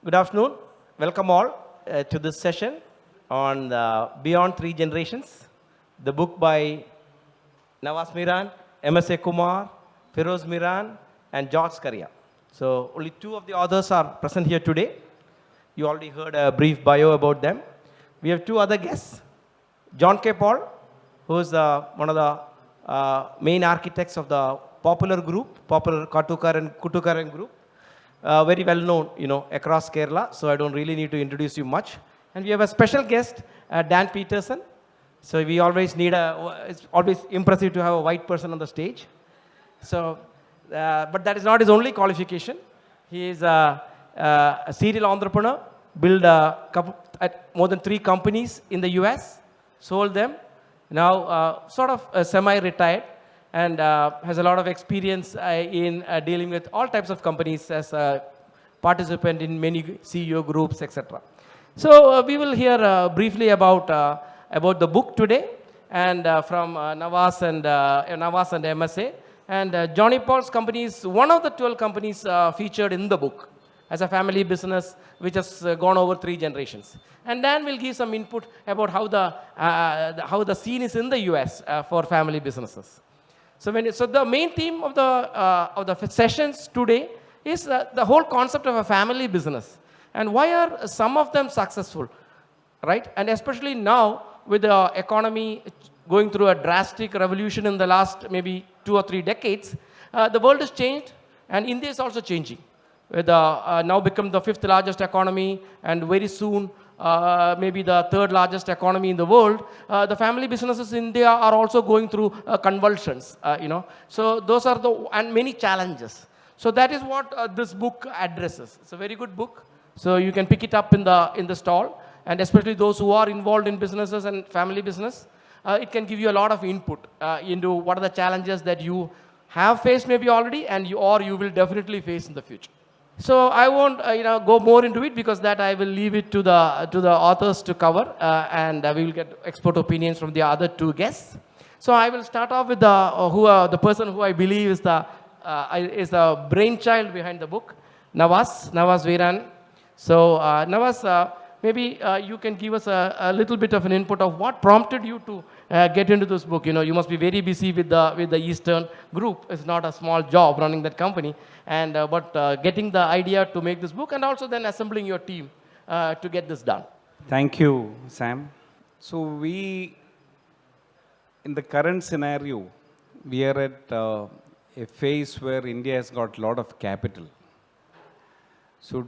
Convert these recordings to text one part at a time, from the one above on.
Good afternoon. Welcome all to this session on Beyond Three Generations, the book by Navas Meeran, MSA Kumar, Feroz Meeran, and George Scaria. So only two of the authors are present here today. You already heard a brief bio about them. We have two other guests, John K. Paul, who is one of the main architects of the popular Katukaran group, very well known, across Kerala. So I don't really need to introduce you much. And we have a special guest, Dan Peterson. So we always need it's always impressive to have a white person on the stage. So, but that is not his only qualification. He is a serial entrepreneur, built more than 3 companies in the US, sold them, now sort of semi-retired, and has a lot of experience in dealing with all types of companies as a participant in many CEO groups, etc. So we will hear briefly about the book today, and from Navas and MSA. And Johnny Paul's company is one of the 12 companies featured in the book as a family business which has gone over 3 generations. And Dan will give some input about how the scene is in the US for family businesses. So the main theme of the sessions today is the whole concept of a family business, and why are some of them successful, right? And especially now with the economy going through a drastic revolution in the last maybe 2 or 3 decades, the world has changed, and India is also changing. With now become the 5th largest economy, and very soon maybe the 3rd largest economy in the world. The family businesses in India are also going through convulsions, So those are and many challenges. So that is what this book addresses. It's a very good book. So you can pick it up in the stall, and especially those who are involved in businesses and family business, it can give you a lot of input into what are the challenges that you have faced maybe already, and you will definitely face in the future. So I won't go more into it, because that I will leave it to the authors to cover, and we will get expert opinions from the other 2 guests. So I will start off with the person who I believe is the brainchild behind the book, Navas Meeran. So Navas, maybe you can give us a little bit of an input of what prompted you to get into this book. You must be very busy with the Eastern group. It's not a small job running that company, and but getting the idea to make this book, and also then assembling your team to get this done. Thank you, Sam. So in the current scenario, we are at a phase where India has got a lot of capital. So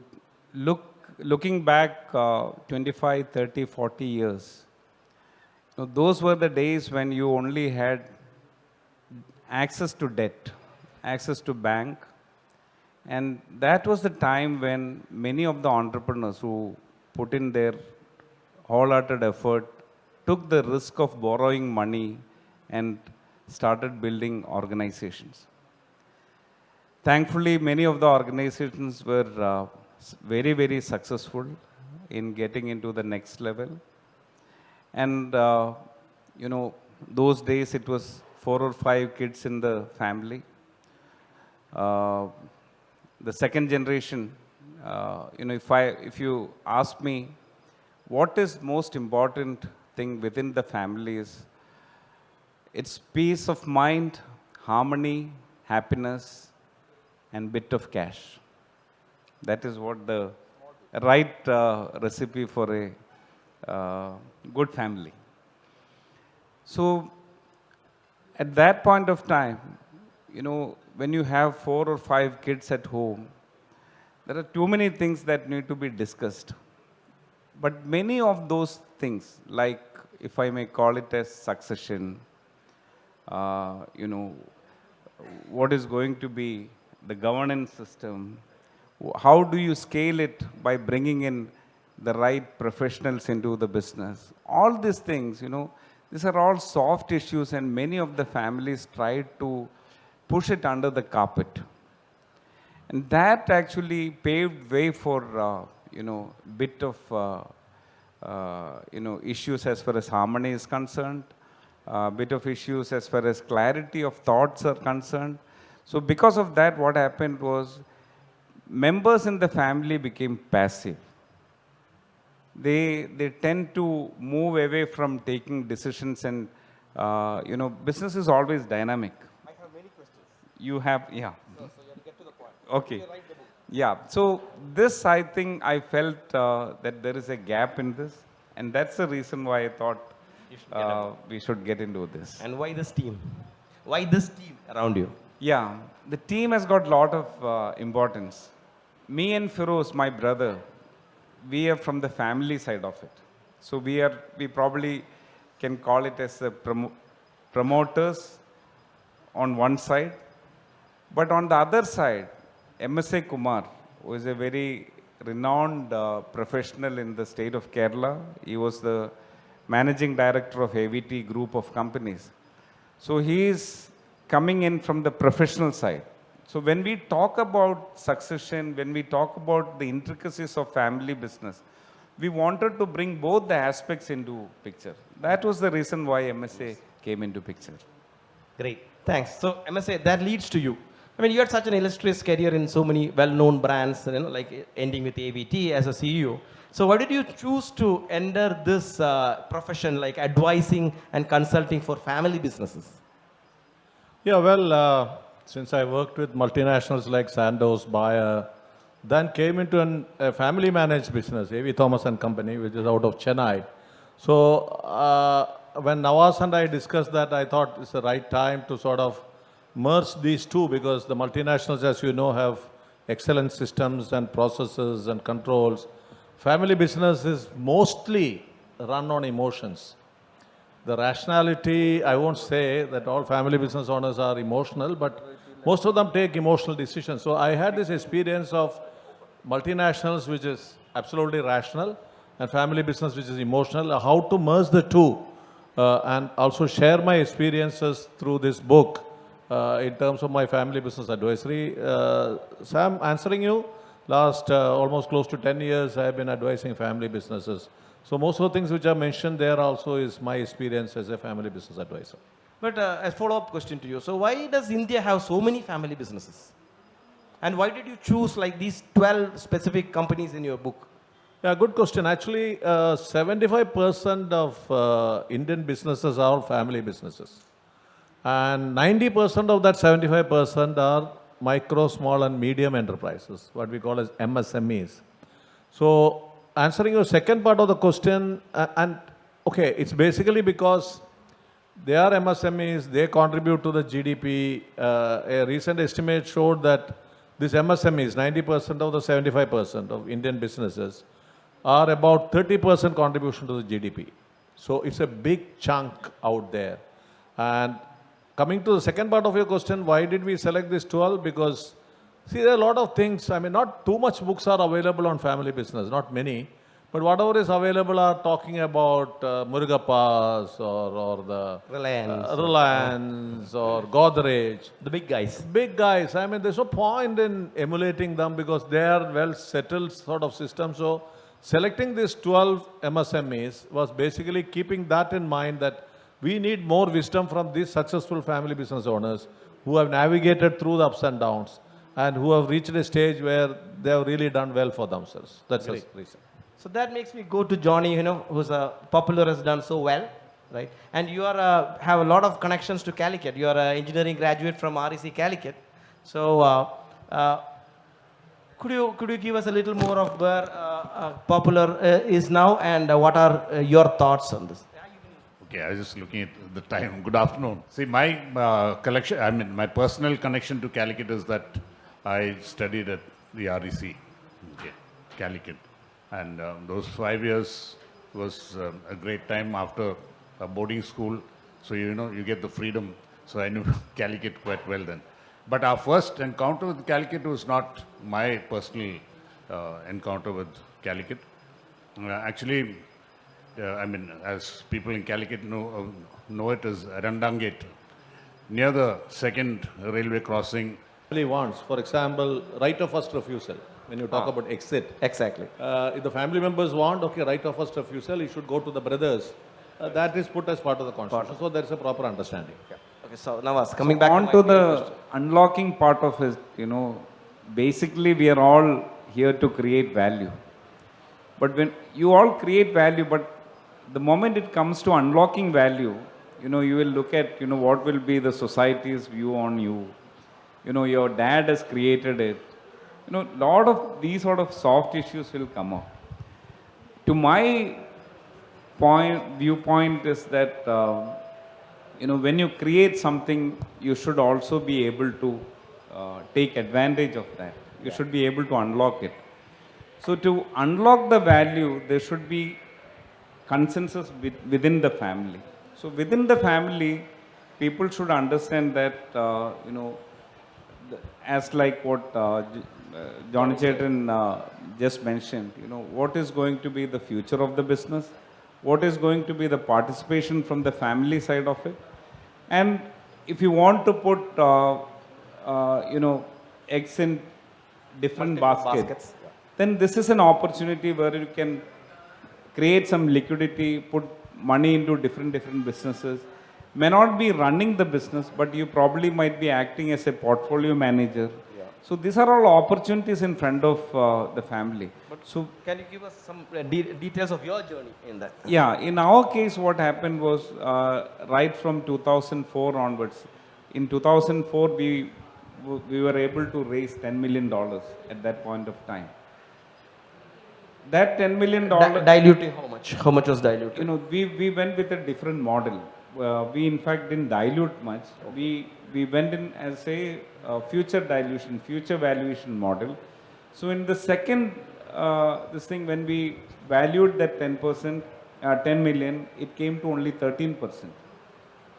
looking back 25, 30, 40 years, those were the days when you only had access to debt, access to bank. And that was the time when many of the entrepreneurs who put in their wholehearted effort took the risk of borrowing money and started building organizations. Thankfully, many of the organizations were very, very successful in getting into the next level. And, those days it was 4 or 5 kids in the family. The second generation, if you ask me, what is most important thing within the family is, it's peace of mind, harmony, happiness, and bit of cash. That is what the right recipe for a good family. So at that point of time, when you have 4 or 5 kids at home, there are too many things that need to be discussed. But many of those things, like if I may call it as succession, what is going to be the governance system, how do you scale it by bringing in the right professionals into the business? All these things, these are all soft issues, and many of the families try to push it under the carpet. And that actually paved way for, bit of, issues as far as harmony is concerned, bit of issues as far as clarity of thoughts are concerned. So because of that, what happened was members in the family became passive. They tend to move away from taking decisions, and business is always dynamic. I have many questions. You have, yeah. So you have to get to the point. Okay. You write the book. Yeah, so this, I think, I felt that there is a gap in this, and that's the reason why I thought we should get into this. And why this team? Why this team around you? Yeah, the team has got a lot of importance. Me and Firoz, my brother, we are from the family side of it. So we probably can call it as the promoters on one side. But on the other side, MSA Kumar, who is a very renowned professional in the state of Kerala. He was the managing director of AVT group of companies. So he is coming in from the professional side. So when we talk about succession, when we talk about the intricacies of family business, we wanted to bring both the aspects into picture. That was the reason why MSA came into picture. Great, thanks. So MSA, that leads to you. I mean, you had such an illustrious career in so many well-known brands, like ending with AVT as a CEO. So why did you choose to enter this profession, like advising and consulting for family businesses? Yeah, well, since I worked with multinationals like Santhosh, Bayer, then came into a family managed business, A.V. Thomas and Company, which is out of Chennai. So when Navas and I discussed that, I thought it's the right time to sort of merge these two, because the multinationals, as you know, have excellent systems and processes and controls. Family business is mostly run on emotions. The rationality, I won't say that all family business owners are emotional, but most of them take emotional decisions. So I had this experience of multinationals, which is absolutely rational, and family business, which is emotional, how to merge the two, and also share my experiences through this book in terms of my family business advisory. Sam, answering you, last almost close to 10 years, I have been advising family businesses. So most of the things which are mentioned there also is my experience as a family business advisor. But a follow-up question to you. So why does India have so many family businesses? And why did you choose like these 12 specific companies in your book? Yeah, good question. Actually, 75% of Indian businesses are family businesses. And 90% of that 75% are micro, small and medium enterprises, what we call as MSMEs. So answering your second part of the question, okay, it's basically because they are MSMEs, they contribute to the GDP. A recent estimate showed that these MSMEs, 90% of the 75% of Indian businesses, are about 30% contribution to the GDP. So it's a big chunk out there. And coming to the second part of your question, why did we select this 12? Because, see, there are a lot of things. I mean, not too much books are available on family business, not many. But whatever is available are talking about Murugapas or the Reliance or Godrej. The big guys. Big guys. I mean, there's no point in emulating them because they are well settled sort of systems. So selecting these 12 MSMEs was basically keeping that in mind, that we need more wisdom from these successful family business owners who have navigated through the ups and downs and who have reached a stage where they have really done well for themselves. That's the reason. So that makes me go to Johnny, who's a popular, has done so well, right? And you are have a lot of connections to Calicut. You are an engineering graduate from REC Calicut. So could you give us a little more of where popular is now, and what are your thoughts on this? Okay, I was just looking at the time. Good afternoon. See, my my personal connection to Calicut is that I studied at the REC, okay, Calicut. And those 5 years was a great time after a boarding school. So, you get the freedom. So I knew Calicut quite well then. But our first encounter with Calicut was not my personal encounter with Calicut. Actually, as people in Calicut know it as Randangate, near the second railway crossing. Wants, for example, right of first refusal. When you talk about exit. Exactly. If the family members want, okay, right of first refusal, you should go to the brothers. That is put as part of the constitution. So there is a proper understanding. Okay, so Navas, coming back on to the unlocking part of his, basically we are all here to create value. But when you all create value, but the moment it comes to unlocking value, you will look at, what will be the society's view on you. Your dad has created it. Lot of these sort of soft issues will come up. To my viewpoint is that, when you create something, you should also be able to take advantage of that. You should be able to unlock it. So to unlock the value, there should be consensus within the family. So within the family, people should understand that, as like what Johnny Chaitan just mentioned, what is going to be the future of the business, what is going to be the participation from the family side of it, and if you want to put, eggs in different baskets, then this is an opportunity where you can create some liquidity, put money into different businesses. May not be running the business, but you probably might be acting as a portfolio manager. Yeah. So these are all opportunities in front of the family. But so can you give us some details of your journey in that? Yeah, in our case, what happened was right from 2004 onwards. In 2004, we were able to raise $10 million at that point of time. That $10 million... Diluting how much? How much was diluted? We went with a different model. We in fact didn't dilute much. We went in as a future valuation model. So in the second, this thing, when we valued that 10%, 10 million, it came to only 13%.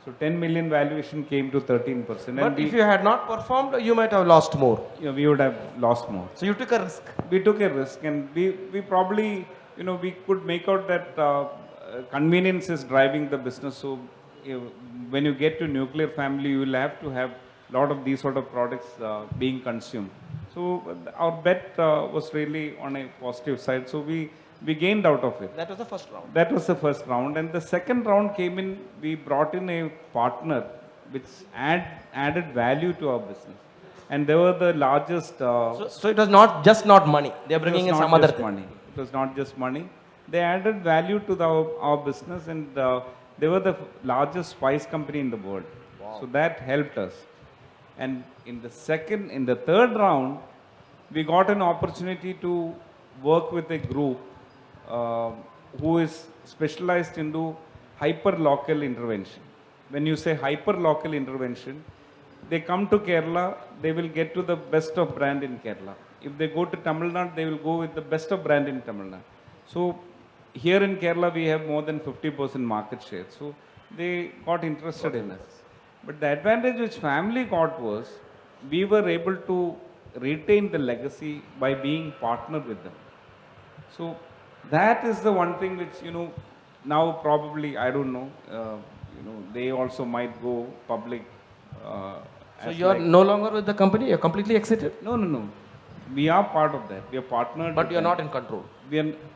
So 10 million valuation came to 13%. But if you had not performed, you might have lost more. Yeah, we would have lost more. So you took a risk. We took a risk, and we probably, we could make out that convenience is driving the business. So when you get to nuclear family, you will have to have a lot of these sort of products being consumed. So our bet was really on a positive side. So we gained out of it. That was the first round. That was the first round. And the second round came in, we brought in a partner which added value to our business. And they were the largest... So it was not money. They are bringing in some other thing. Money. It was not just money. They added value to our business, and they were the largest spice company in the world. Wow. So that helped us. And in the third round, we got an opportunity to work with a group who is specialized into hyper-local intervention. When you say hyper-local intervention, they come to Kerala, they will get to the best of brand in Kerala. If they go to Tamil Nadu, they will go with the best of brand in Tamil Nadu. So here in Kerala, we have more than 50% market share. So they got interested in us. But the advantage which family got was, we were able to retain the legacy by being partnered with them. So that is the one thing which, now probably, I don't know, they also might go public. So you are no longer with the company? You're completely exited? No. We are part of that. We are partnered. But you're not in control?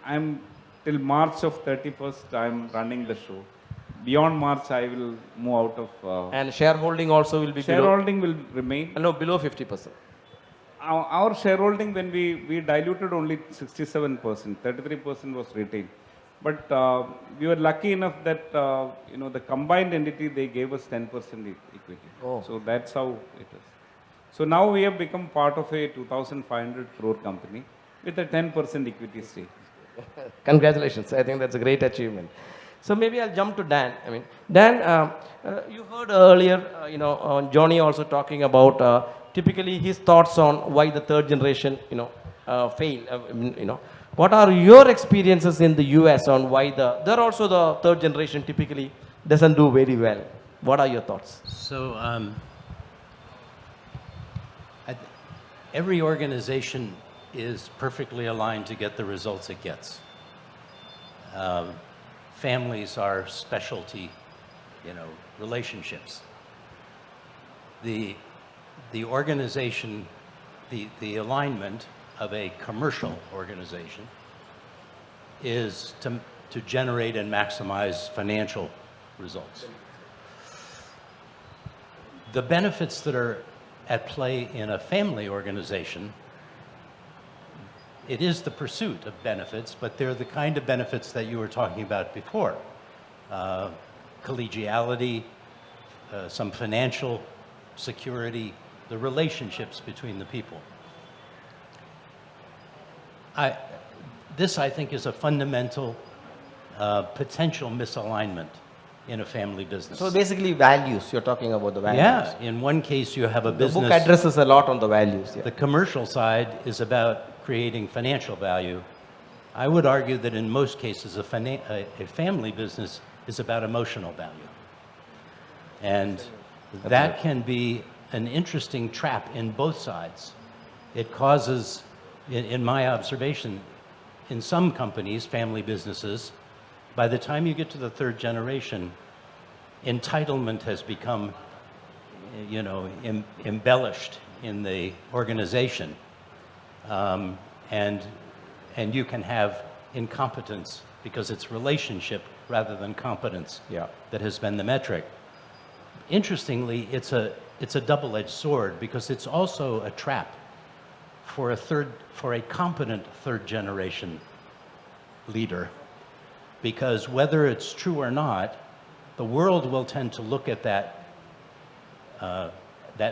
I'm till March of 31st, I'm running the show. Beyond March, I will move out of... and shareholding also will be shareholding will remain. No, below 50%. Our shareholding, when we diluted only 67%, 33% was retained. But we were lucky enough that, the combined entity, they gave us 10% equity. Oh. So that's how it is. So now we have become part of a 2,500 crore company with a 10% equity stake. Congratulations. I think that's a great achievement. So maybe I'll jump to Dan. Dan, you heard earlier, Johnny also talking about typically his thoughts on why the third generation, fail. What are your experiences in the US on why they're also the third generation typically doesn't do very well? What are your thoughts? So every organization is perfectly aligned to get the results it gets. Families are specialty, relationships. The organization, the alignment of a commercial organization is to generate and maximize financial results. The benefits that are at play in a family organization it is the pursuit of benefits, but they're the kind of benefits that you were talking about before. Collegiality, some financial security, the relationships between the people. This, I think, is a fundamental potential misalignment in a family business. So basically values, you're talking about the values. Yeah, in one case you have a The business. book addresses a lot on the values. Yeah. The commercial side is about creating financial value. I would argue that in most cases a family business is about emotional value. And that can be an interesting trap in both sides. It causes, in my observation, in some companies, family businesses, by the time you get to the third generation, entitlement has become, embellished in the organization. And you can have incompetence because it's relationship rather than competence that has been the metric. Interestingly, it's a double-edged sword because it's also a trap for a competent third generation leader. Because whether it's true or not, the world will tend to look at that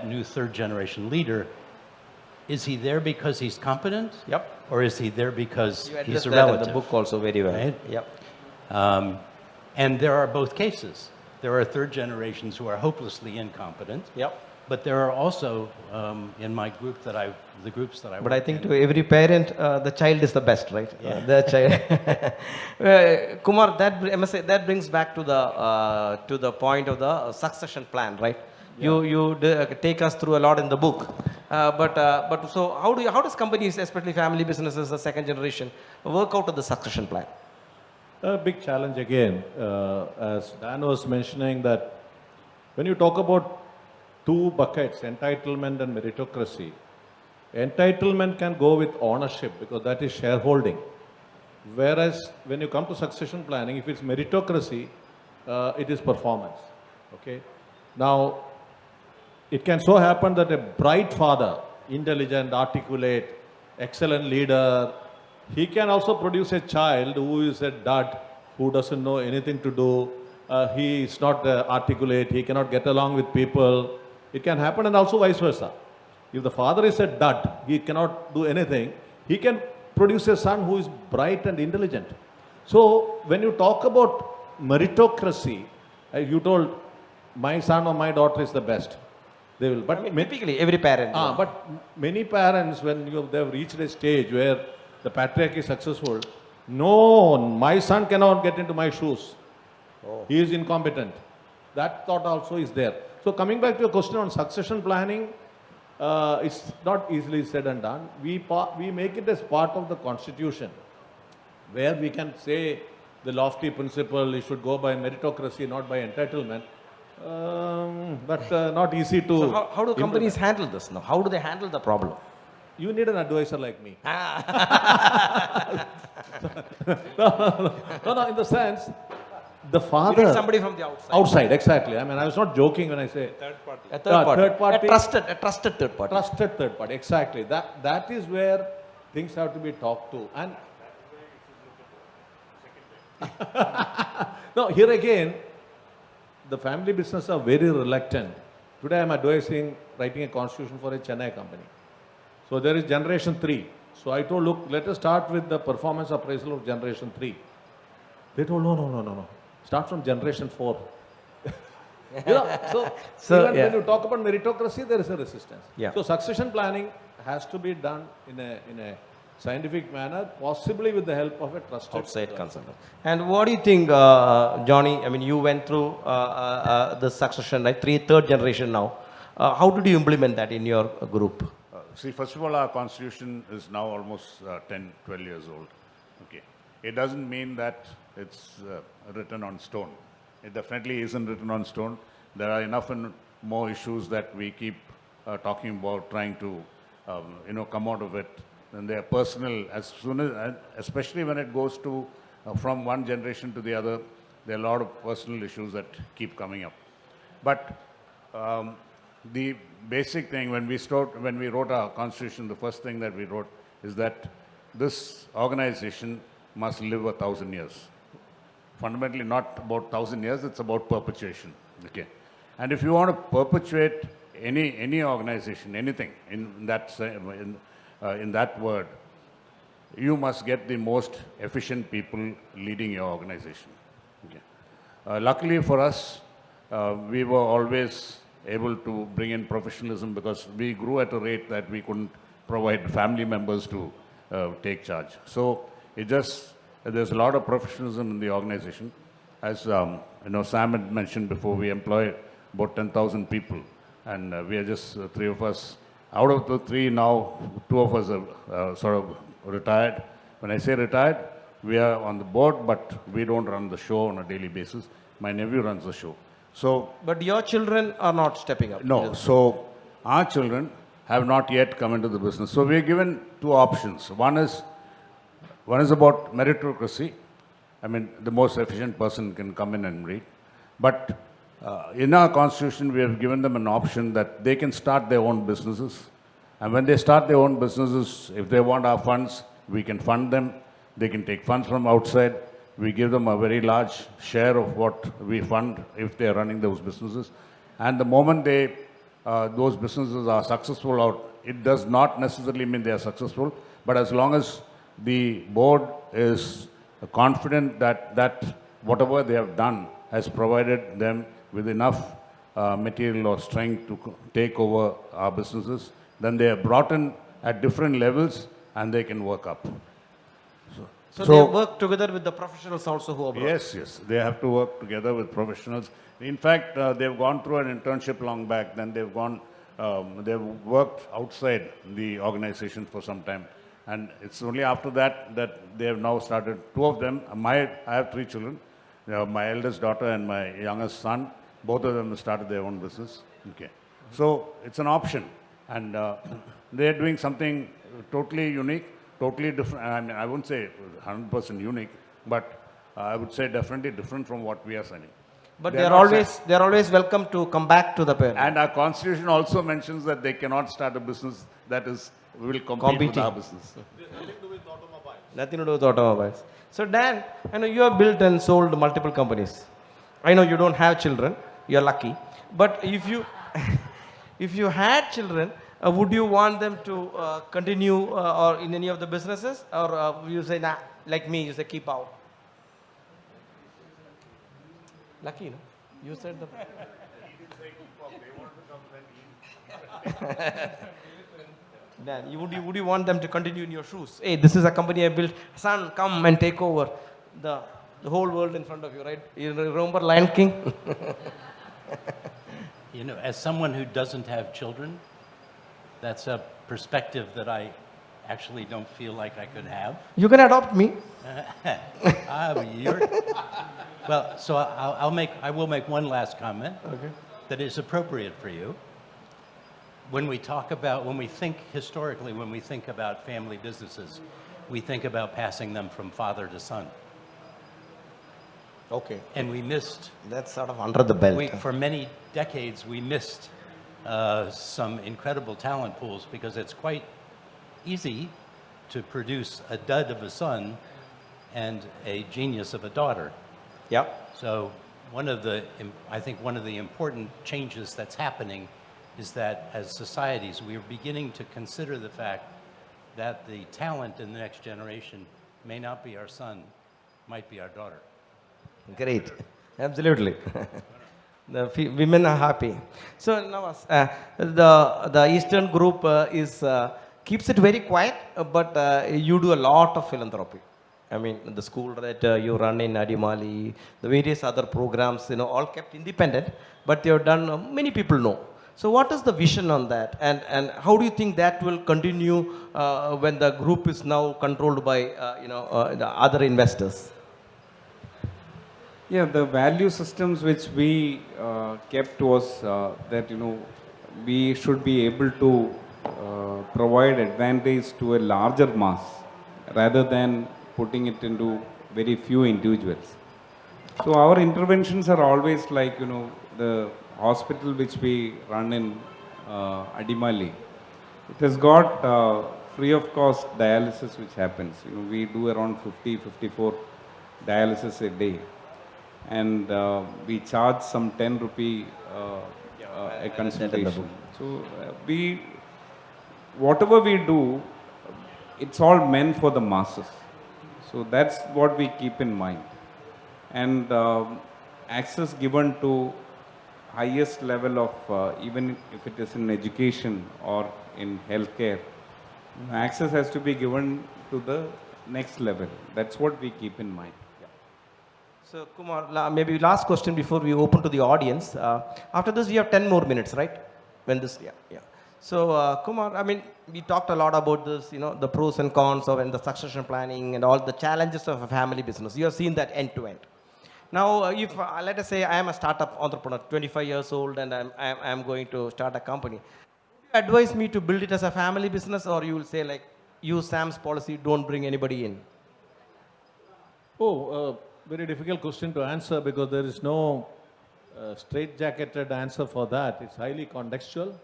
new third generation leader. Is he there because he's competent? Yep. Or is he there because You he's addressed a that relative? in the book also very well. Right? Yep. And there are both cases. There are third generations who are hopelessly incompetent. Yep. But there are also, in my group the groups that I But work I think in, to every parent, the child is the best, right? Yeah. The child. Kumar, that brings back to the point of the succession plan, right? Yeah. You take us through a lot in the book. But so how does companies, especially family businesses, the second generation, work out of the succession plan? A big challenge again, as Dan was mentioning, that when you talk about two buckets, entitlement and meritocracy, entitlement can go with ownership because that is shareholding. Whereas when you come to succession planning, if it's meritocracy, it is performance. Okay. Now, it can so happen that a bright father, intelligent, articulate, excellent leader, he can also produce a child who is a dud, who doesn't know anything to do. He is not articulate, he cannot get along with people. It can happen, and also vice versa. If the father is a dud, he cannot do anything, he can produce a son who is bright and intelligent. So when you talk about meritocracy, you told, my son or my daughter is the best. They will. But Typically, every parent. but many parents, when they've reached a stage where the patriarch is successful, no, my son cannot get into my shoes. Oh. He is incompetent. That thought also is there. So coming back to your question on succession planning, it's not easily said and done. We make it as part of the constitution, where we can say the lofty principle, it should go by meritocracy, not by entitlement. But not easy to... So how do companies handle this now? How do they handle the problem? You need an advisor like me. No, in the sense, the father... You need somebody from the outside. Outside, exactly. I mean, I was not joking when I say... A third party. Third party. A trusted third party. Trusted third party, exactly. That is where things have to be talked to. And no, here again, the family business are very reluctant. Today I am advising writing a constitution for a Chennai company. So there is generation 3. So I told, look, let us start with the performance appraisal of generation 3. They told, no. Start from generation 4. So even when you talk about meritocracy, there is a resistance. Yeah. So succession planning has to be done in a scientific manner, possibly with the help of a trusted Outside consultant. And what do you think, Johnny? I mean, you went through the succession, right? Third generation now. How did you implement that in your group? See, first of all, our constitution is now almost 10, 12 years old. Okay. It doesn't mean that it's written on stone. It definitely isn't written on stone. There are enough and more issues that we keep talking about, trying to, come out of it. And they are personal, especially when it goes to from one generation to the other, there are a lot of personal issues that keep coming up. But the basic thing, when we wrote our constitution, the first thing that we wrote is that this organization must live 1,000 years. Fundamentally not about 1,000 years, it's about perpetuation. Okay. And if you want to perpetuate any organization, anything in that word, you must get the most efficient people leading your organization. Okay. Luckily for us, we were always able to bring in professionalism because we grew at a rate that we couldn't provide family members to take charge. So there's a lot of professionalism in the organization. As Sam had mentioned before, we employ about 10,000 people, and we are just three of us. Out of the three now, two of us are sort of retired. When I say retired, we are on the board, but we don't run the show on a daily basis. My nephew runs the show. So, But your children are not stepping up. no, so our children have not yet come into the business. So we are given two options. One is about meritocracy. I mean, the most efficient person can come in and read. But in our constitution, we have given them an option that they can start their own businesses. And when they start their own businesses, if they want our funds, we can fund them. They can take funds from outside. We give them a very large share of what we fund if they are running those businesses. And the moment those businesses are successful, it does not necessarily mean they are successful, but as long as the board is confident that whatever they have done has provided them with enough material or strength to take over our businesses, then they are brought in at different levels and they can work up. So they work together with the professionals also who are brought. Yes, they have to work together with professionals. In fact, they've gone through an internship long back, then they've worked outside the organization for some time. And it's only after that they have now started, two of them, I have three children, my eldest daughter and my youngest son, both of them have started their own business. Okay. So it's an option. And they're doing something totally unique, totally different. I mean, I wouldn't say 100% unique, but I would say definitely different from what we are selling. But they're always welcome to come back to the parent. And our constitution also mentions that they cannot start a business that will compete with our business. Nothing to do with automobiles. So Dan, I know you have built and sold multiple companies. I know you don't have children. You're lucky. But if you had children, would you want them to continue or in any of the businesses, or you say, nah, like me, you say keep out? Lucky, no? You said the. Dan, would you want them to continue in your shoes? Hey, this is a company I built. Son, come and take over the whole world in front of you, right? You remember Lion King? As someone who doesn't have children, that's a perspective that I actually don't feel like I could have. You can adopt me. Well, so I will make one last comment that is appropriate for you. When we think historically, when we think about family businesses, we think about passing them from father to son. Okay. And we missed. That's sort of under the belt. For many decades, we missed some incredible talent pools because it's quite easy to produce a dud of a son and a genius of a daughter. Yeah. So I think one of the important changes that's happening is that as societies, we are beginning to consider the fact that the talent in the next generation may not be our son, might be our daughter. Great. Absolutely. The women are happy. So Navas, the Eastern group keeps it very quiet, but you do a lot of philanthropy. I mean, the school that you run in Adimali, the various other programs, all kept independent, but you have done, many people know. So what is the vision on that? And how do you think that will continue when the group is now controlled by, the other investors? Yeah, the value systems which we kept was that, we should be able to provide advantage to a larger mass rather than putting it into very few individuals. So our interventions are always like, the hospital which we run in Adimali. It has got free of cost dialysis which happens. We do around 50, 54 dialysis a day, and we charge some 10 rupee a consultation. So whatever we do, it's all meant for the masses. So that's what we keep in mind. And access given to highest level of, even if it is in education or in healthcare, access has to be given to the next level. That's what we keep in mind. So Kumar, maybe last question before we open to the audience. After this, we have 10 more minutes, right? So Kumar, I mean, we talked a lot about this, the pros and cons of and the succession planning and all the challenges of a family business. You have seen that end to end. Now, if let us say I am a startup entrepreneur, 25 years old, and I'm going to start a company, would you advise me to build it as a family business, or you will say like, use Sam's policy, don't bring anybody in? Very difficult question to answer because there is no straight-jacketed answer for that. It's highly contextual.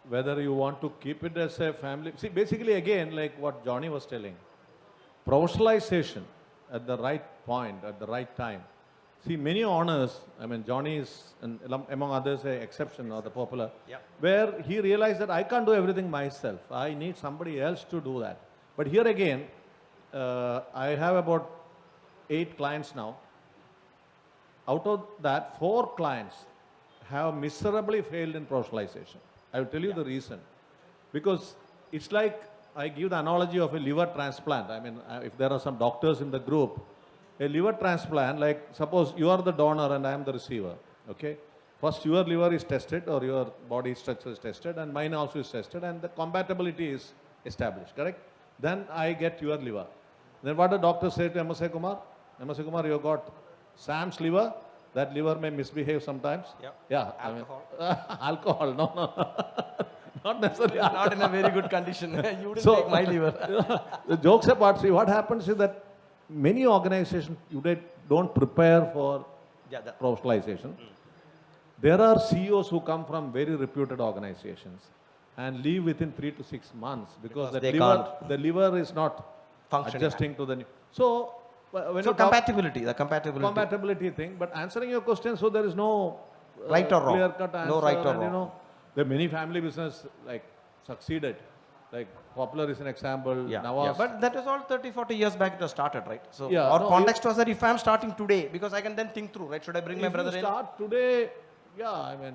Whether you want to keep it as a family. See, basically, again, like what Johnny was telling, professionalization at the right point, at the right time. See, many owners, I mean, Johnny is, among others, an exception or the popular, where he realized that I can't do everything myself. I need somebody else to do that. But here again, I have about 8 clients now. Out of that, 4 clients have miserably failed in professionalization. I will tell you the reason. Because it's like, I give the analogy of a liver transplant. I mean, if there are some doctors in the group, a liver transplant, like suppose you are the donor and I am the receiver, okay? First your liver is tested or your body structure is tested and mine also is tested and the compatibility is established, correct? Then I get your liver. Then what the doctor say to MSA Kumar? MSA Kumar, you got Sam's liver. That liver may misbehave sometimes. Yeah. Alcohol. Alcohol, no. Not necessarily. Not in a very good condition. You wouldn't take my liver. The jokes apart, see what happens is that many organizations today don't prepare for professionalization. There are CEOs who come from very reputed organizations and leave within 3 to 6 months because the liver is not adjusting to the new. So, when the compatibility thing. But answering your question, so there is no right or wrong. clear-cut answer. No right or wrong. There are many family business like succeeded. Like Popular is an example. Navas. But that was all 30, 40 years back it was started, right? So our context was that if I'm starting today, because I can then think through, right? Should I bring my brother in? If you start today, I mean,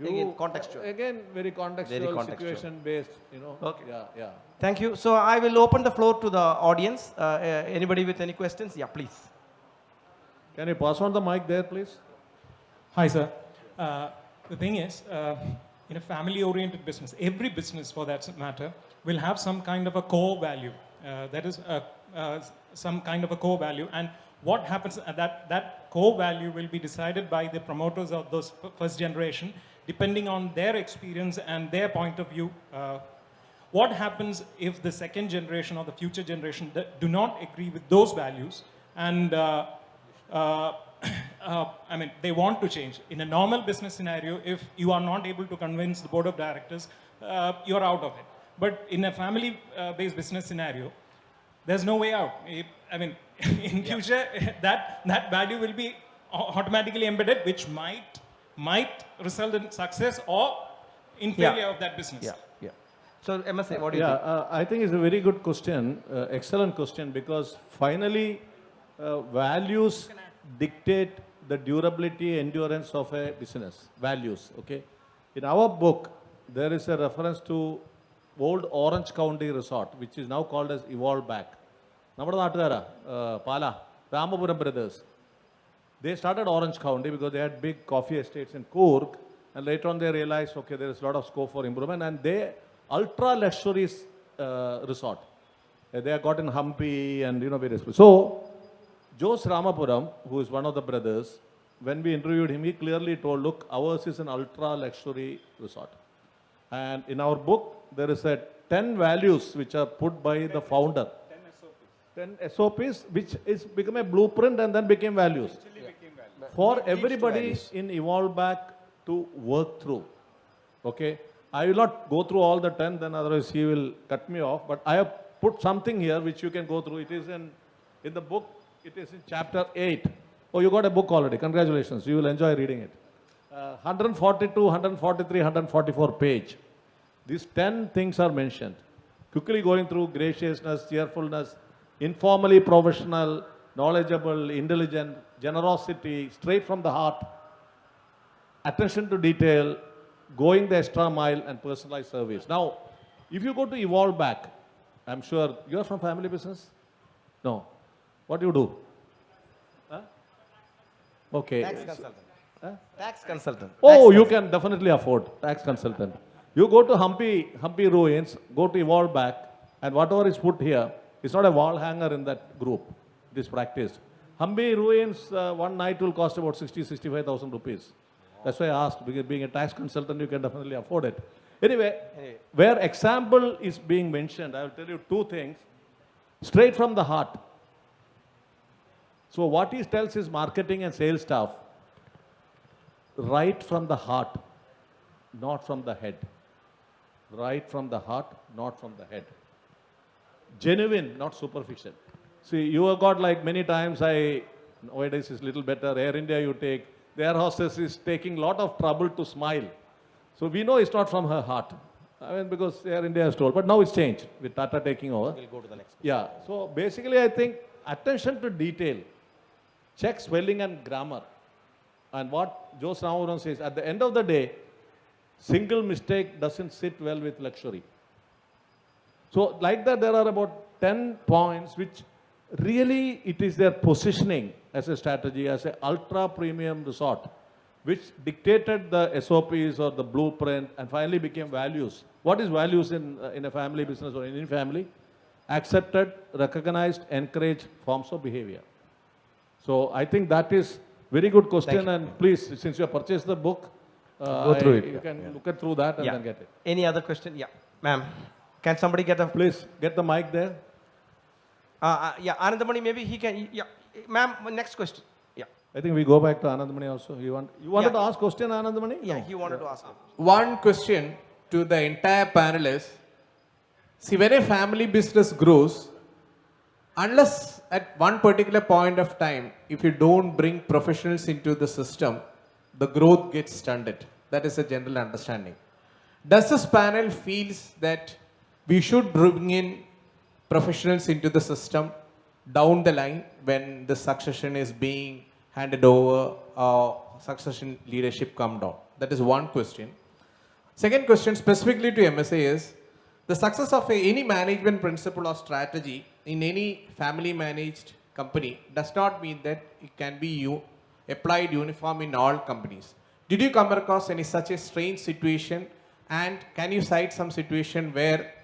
again, contextual. Again, very contextual. Situation based, Okay. Yeah. Thank you. So I will open the floor to the audience. Anybody with any questions? Yeah, please. Can you pass on the mic there, please? Hi, sir. The thing is, in a family-oriented business, every business for that matter will have some kind of a core value. That is some kind of a core value. And what happens, that core value will be decided by the promoters of those first generation, depending on their experience and their point of view. What happens if the second generation or the future generation do not agree with those values and I mean, they want to change. In a normal business scenario, if you are not able to convince the board of directors, you're out of it. But in a family-based business scenario, there's no way out. I mean, in future, that value will be automatically embedded, which might result in success or in failure of that business. So MSA, what do you think? I think it's a very good question, excellent question, because finally values dictate the durability, endurance of a business. Values, okay? In our book, there is a reference to old Orange County resort, which is now called as Evolve Back. Namada Natukara, Pala, Ramapuram brothers. They started Orange County because they had big coffee estates in Coorg, and later on they realized, okay, there is a lot of scope for improvement, and they ultra luxurious resort. They are got in Hampi and various places. So, Jose Ramapuram, who is one of the brothers, when we interviewed him, he clearly told, look, ours is an ultra luxury resort. And in our book, there is a 10 values which are put by the founder. 10 SOPs, which is become a blueprint and then became values. For everybody in Evolve Back to work through. Okay. I will not go through all the 10, then otherwise he will cut me off. But I have put something here which you can go through. It is in the book, it is in chapter 8. Oh, you got a book already. Congratulations. You will enjoy reading it. 142, 143, 144 page. These 10 things are mentioned. Quickly going through graciousness, cheerfulness, informally professional, knowledgeable, intelligent, generosity, straight from the heart, attention to detail, going the extra mile, and personalized service. Now, if you go to evolve back, I'm sure you are from family business? No. What do you do? Huh? Okay. Tax consultant. Tax consultant. Oh, you can definitely afford tax consultant. You go to Hampi ruins, go to evolve back, and whatever is put here, it's not a wall hanger in that group. It is practiced. Hampi ruins one night will cost about 65,000 rupees. That's why I asked, because being a tax consultant, you can definitely afford it. Anyway, where example is being mentioned, I will tell you two things, straight from the heart. So what he tells his marketing and sales staff, right from the heart, not from the head. Right from the heart, not from the head. Genuine, not superficial. See, you have got like many times, nowadays is little better, Air India you take, the air hostess is taking lot of trouble to smile. So we know it's not from her heart. I mean, because Air India has told, but now it's changed with Tata taking over. We'll go to the next. Yeah, so basically I think attention to detail, check spelling and grammar. And what Joe Ramanujan says, at the end of the day, single mistake doesn't sit well with luxury. So like that, there are about 10 points which really it is their positioning as a strategy, as an ultra premium resort, which dictated the SOPs or the blueprint and finally became values. What is values in a family business or in any family? Accepted, recognized, encouraged forms of behavior. So I think that is very good question, and please, since you have purchased the book, Go through it. You can look at through that and then get it. Any other question? Yeah, ma'am. Can somebody get a... Please, get the mic there. Yeah, Anandamani, maybe he can... Yeah, ma'am, next question. Yeah. I think we go back to Anandamani also. You wanted Yeah. to ask question, Anandamani? Yeah, No. he wanted to ask. One question to the entire panelists. See, when a family business grows, unless at one particular point of time, if you don't bring professionals into the system, the growth gets stunted. That is a general understanding. Does this panel feels that we should bring in professionals into the system down the line when the succession is being handed over or succession leadership come down? That is one question. Second question specifically to MSA is, the success of any management principle or strategy in any family managed company does not mean that it can be applied uniform in all companies. Did you come across any such a strange situation, and can you cite some situation where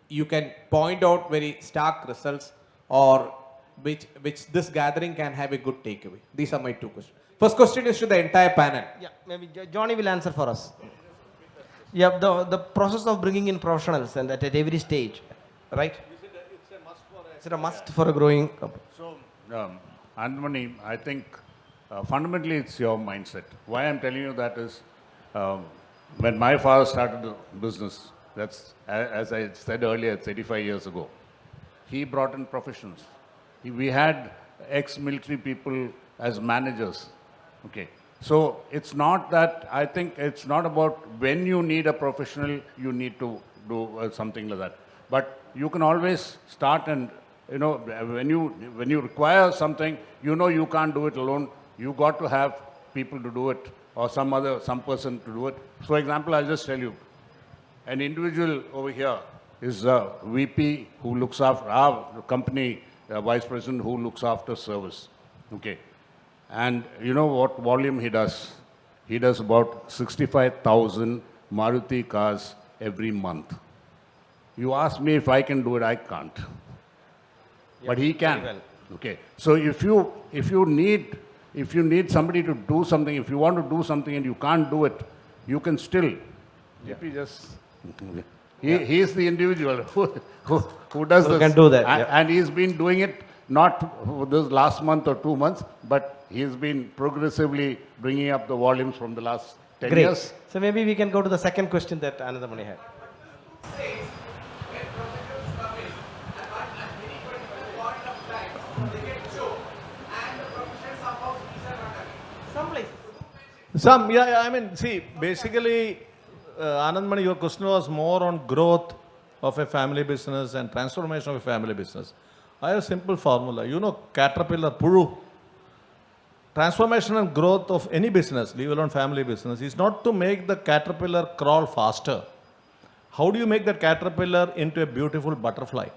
you can point out very stark results or which this gathering can have a good takeaway? These are my two questions. First question is to the entire panel. Yeah, maybe Johnny will answer for us. Yeah, the process of bringing in professionals and at every stage, right? Is it a must for a growing company? So, Anthony, I think fundamentally it's your mindset. Why I'm telling you that is, when my father started the business, that's, as I said earlier, it's 85 years ago. He brought in professionals. We had ex-military people as managers. Okay. So it's not that, I think it's not about when you need a professional, you need to do something like that. But you can always start, and when you require something, you can't do it alone. You got to have people to do it, or some person to do it. For example, I'll just tell you, an individual over here is a VP who looks after our company, vice president who looks after service. Okay. And you know what volume he does? He does about 65,000 Maruti cars every month. You ask me if I can do it, I can't. But he can. Well. Okay. So if you need somebody to do something, if you want to do something and you can't do it, you can still. He is the individual who does this. Can do that. Yeah. And he's been doing it not this last month or 2 months, but he's been progressively bringing up the volumes from the last 10 Great. years. So maybe we can go to the second question that Anandamani had. I mean, see, basically, Anand Mani, your question was more on growth of a family business and transformation of a family business. I have a simple formula. You know, caterpillar, puru. Transformation and growth of any business, leave alone family business, is not to make the caterpillar crawl faster. How do you make that caterpillar into a beautiful butterfly?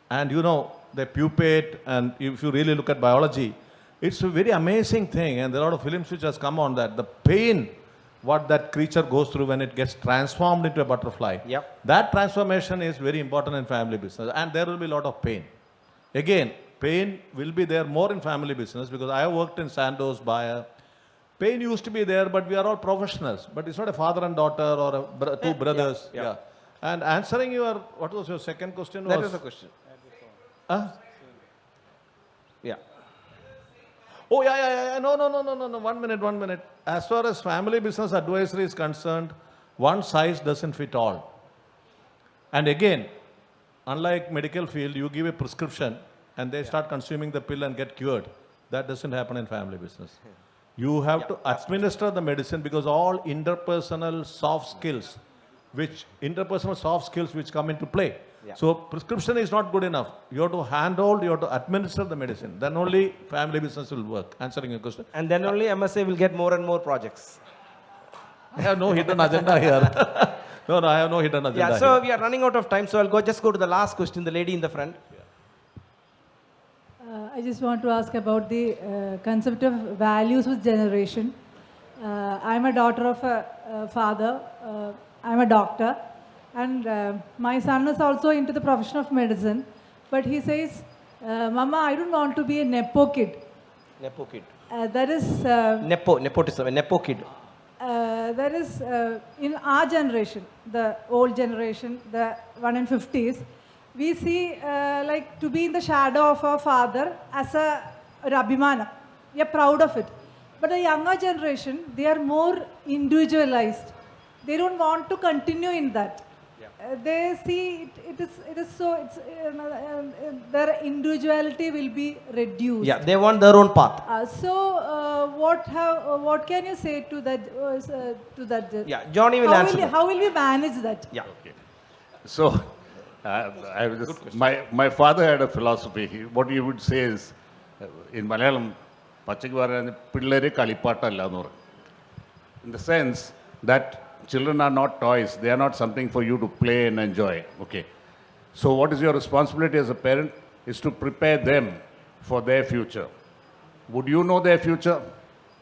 And you know, they pupate, and if you really look at biology, it's a very amazing thing, and there are a lot of films which has come on that. The pain what that creature goes through when it gets transformed into a butterfly. Yep. That transformation is very important in family business, and there will be a lot of pain. Again, pain will be there more in family business because I have worked in Santhosh, Bayer. Pain used to be there, but we are all professionals. But it's not a father and daughter or two brothers. Yeah. And answering your, what was your second question? That was the question. Huh? Yeah. Oh, yeah. No. 1 minute. As far as family business advisory is concerned, one size doesn't fit all. And again, unlike medical field, you give a prescription and they start consuming the pill and get cured. That doesn't happen in family business. You have to administer the medicine because all interpersonal soft skills which come into play. Yeah. So prescription is not good enough. You have to handhold, you have to administer the medicine. Then only family business will work. Answering your question. And then only MSA will get more and more projects. I have no hidden agenda here. No, I have no hidden agenda. Yeah, so here. we are running out of time, so I'll just go to the last question, the lady in the front. I just want to ask about the concept of values with generation. I'm a daughter of a father. I'm a doctor. And my son is also into the profession of medicine. But he says, Mama, I don't want to be a Nepo kid. Nepo kid. That is... Nepotism, a Nepo kid. That is in our generation, the old generation, the one in 50s, we see like to be in the shadow of our father as a Abhimana. We are proud of it. But the younger generation, they are more individualized. They don't want to continue in that. They see it is so, their individuality will be reduced. Yeah, they want their own path. What can you say to that? Yeah, Johnny will answer that. How will we manage that? Yeah. Okay. So, my father had a philosophy. What he would say is, in Malayalam, in the sense that children are not toys. They are not something for you to play and enjoy. Okay. So what is your responsibility as a parent is to prepare them for their future. Would you know their future?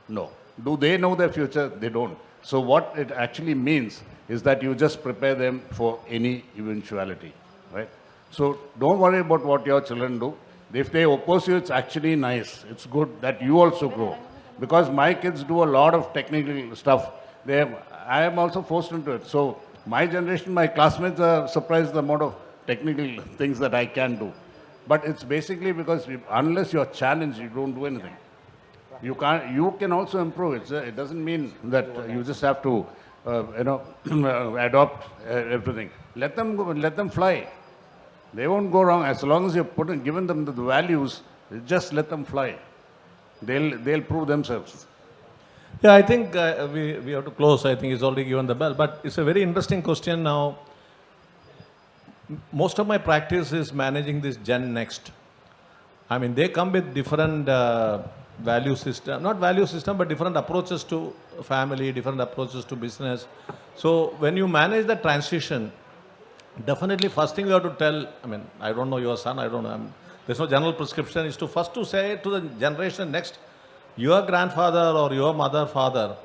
No. Do they know their future? They don't. So what it actually means is that you just prepare them for any eventuality, right? So don't worry about what your children do. If they oppose you, it's actually nice. It's good that you also grow. Because my kids do a lot of technical stuff. I am also forced into it. So my generation, my classmates are surprised the amount of technical things that I can do. But it's basically because unless you're challenged, you don't do anything. You can also improve. It doesn't mean that you just have to, adopt everything. Let them go, let them fly. They won't go wrong as long as you've given them the values. Just let them fly. They'll prove themselves. Yeah, I think we have to close. I think he's already given the bell. But it's a very interesting question now. Most of my practice is managing this Gen Next. I mean, they come with different value system, not value system, but different approaches to family, different approaches to business. So when you manage the transition, definitely first thing you have to tell, I mean, I don't know your son, I don't know, there's no general prescription, is to first to say to the generation next, your grandfather or your mother, father,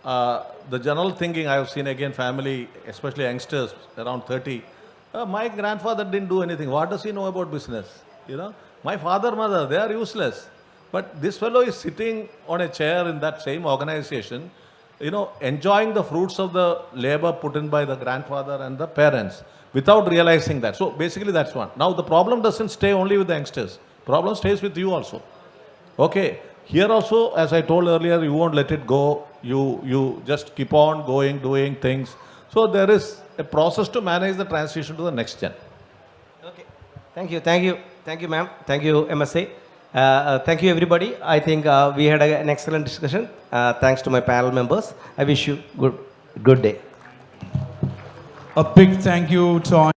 the general thinking I have seen again, family, especially youngsters around 30, my grandfather didn't do anything. What does he know about business? You know, my father, mother, they are useless. But this fellow is sitting on a chair in that same organization, you know, enjoying the fruits of the labor put in by the grandfather and the parents without realizing that. So basically that's one. Now the problem doesn't stay only with the youngsters. Problem stays with you also. Okay. Here also, as I told earlier, you won't let it go. You just keep on going, doing things. So there is a process to manage the transition to the next gen. Okay. Thank you, ma'am. Thank you, MSA. Thank you, everybody. I think we had an excellent discussion. Thanks to my panel members. I wish you good day. A big thank you to